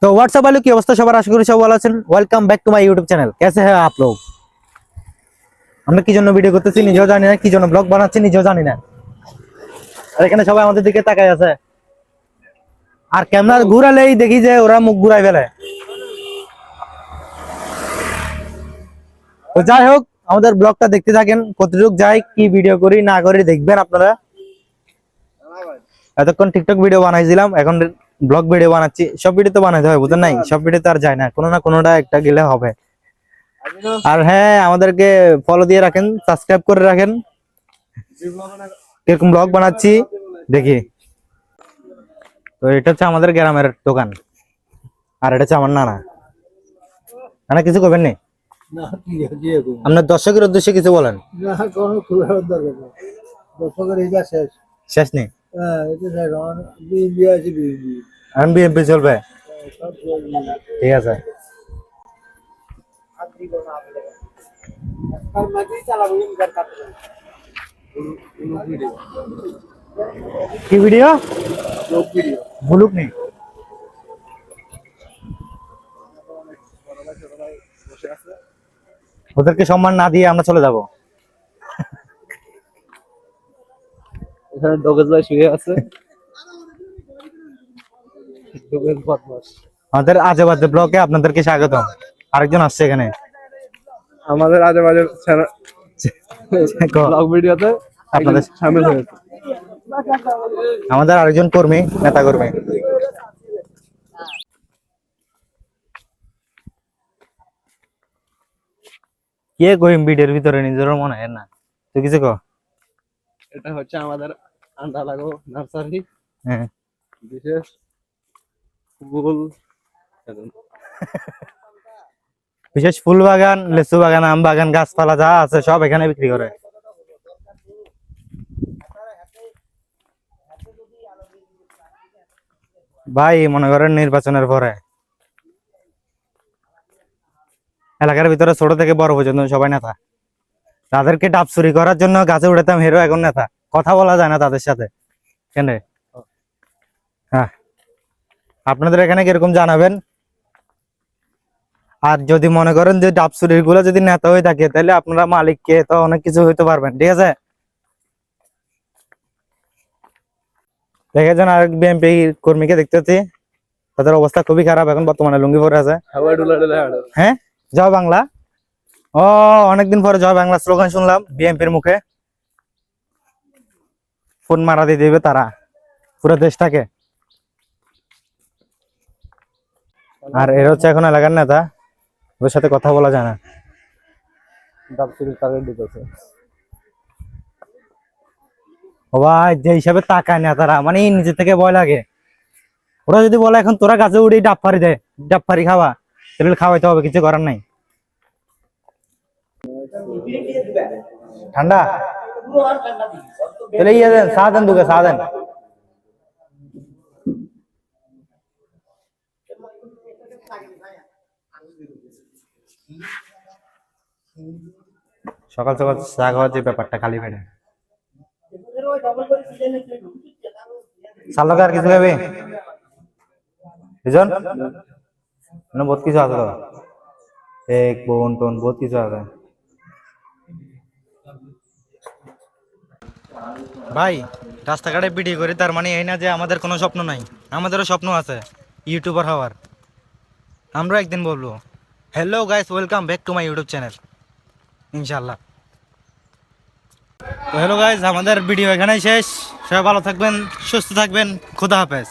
तो व्हाट्सअप वालों की अवस्था সবার আশা করি সবাই ভালো আছেন। Welcome back to my YouTube channel. कैसे हैं आप लोग? আমরা কি জন্য ভিডিও করতেছি নিজেও জানি না, কি জন্য ব্লগ বানাচ্ছি নিজেও জানি না। আর এখানে সবাই আমাদের দিকে তাকায় আছে, আর ক্যামেরা ঘুরালেই দেখি যে ওরা মুখ ঘুরাই ফেলে। তো যাই হোক, আমাদের ব্লগটা দেখতে থাকেন, কতটুকু যাই কি ভিডিও করি না করি দেখবেন আপনারা। এতক্ষণ টিকটক ভিডিও বানাইছিলাম, এখন ব্লগ ভিডিও বানাচ্ছি। সব ভিডিও তো বানাইতে হয়, বুঝেন নাই? সব ভিডিও তো আর যায় না, কোনো না কোনোটা একটা গেলে হবে। আর হ্যাঁ, আমাদেরকে ফলো দিয়ে রাখেন, সাবস্ক্রাইব করে রাখেন। কিরকম ব্লগ বানাচ্ছি দেখি। তো এটা হচ্ছে আমাদের গ্রামের দোকান, আর এটা হচ্ছে আমার নানা। নানা কিছু করবেন নি? আপনার দর্শকের উদ্দেশ্যে কিছু বলেন। শেষ নেই, এখন বিএনপি চলবে, ঠিক আছে। কি ভিডিও? ভুলুক নেই। ওদেরকে সম্মান না দিয়ে আমরা চলে যাব। এখানে ডগেজ ভাই শুয়ে আছে। ডগেজ বদমাস। আমাদের আজে বাজে ব্লগে আপনাদেরকে স্বাগতম। আরেকজন আসছে এখানে আমাদের আজে বাজে ব্লগ ভিডিওতে আপনাদের শামিল হয়েছে। আমাদের আরেকজন কর্মী, নেতা কর্মী। কে কইম ভিডিওর ভিতরে নিজের মনে হয় না, তুই কিছু কো। এটা হচ্ছে আমাদের আন্ডা লাগো নার্সারি, হ্যাঁ, বিশেষ ফুল বিশেষ ফুল বাগান, লেচু বাগান, আম বাগান, গাছপালা যা আছে সব এখানে বিক্রি করে। ভাই মনে করেন নির্বাচনের পরে এলাকার ভিতরে ছোট থেকে বড় পর্যন্ত সবাই নেতা। তাদেরকে ডাব চুরি করার জন্য গাছে উঠাতাম হিরো, এখন নেতা। কথা বলা যায় না তাদের সাথে, কেন? হ্যাঁ, আপনাদের এখানে কিরকম জানাবেন। আর যদি মনে করেন যে ডাব চুরির গুলো যদি নেতা হয়ে থাকে, তাহলে আপনারা মালিককে তো অনেক কিছু হইতে পারবেন, ঠিক আছে। দেখেছেন আরেক বিএনপি কর্মীকে দেখতেছি, তাদের অবস্থা খুবই খারাপ এখন, বর্তমানে লুঙ্গি পরে আছে। হ্যাঁ, জয় বাংলা। ও, অনেকদিন পরে জয় বাংলা স্লোগান শুনলাম বিএনপির মুখে। ফোন মারা দিয়ে দেবে তারা পুরো দেশটাকে। আর এর হচ্ছে এখন এলাকার নেতা, ওদের সাথে কথা বলা যায় না। ডাব চুরির কাজে ঢুকেছে। ও ভাই, যে হিসাবে তাকায় না তারা, মানে নিজে থেকে ভয় লাগে। ওরা যদি বলে এখন তোরা গাছে উড়ে ডাব পারি দেয়, ডাব পারি খাওয়া, তাহলে খাওয়াইতে হবে, কিছু করার নাই। ঠান্ডা তাহলে ইয়ে দেন, চা দেন, দুকে চা দেন। সকাল সকাল চা খাওয়ার যে ব্যাপারটা, খালি পেটে। চাল আর কিছু খাবে দুজন না? বহুত কিছু আছে তো, এক বোন টোন বহুত কিছু আছে। ভাই রাস্তাঘাটে ভিডিও করি, তার মানে এই না যে আমাদের কোনো স্বপ্ন নাই। আমাদেরও স্বপ্ন আছে ইউটিউবার হওয়ার। আমরা একদিন বলবো hello guys, welcome back to my YouTube channel, ইনশাল্লাহ। তো হ্যালো গাইস, আমাদের ভিডিও এখানেই শেষ। সবাই ভালো থাকবেন, সুস্থ থাকবেন, খোদা হাফেজ।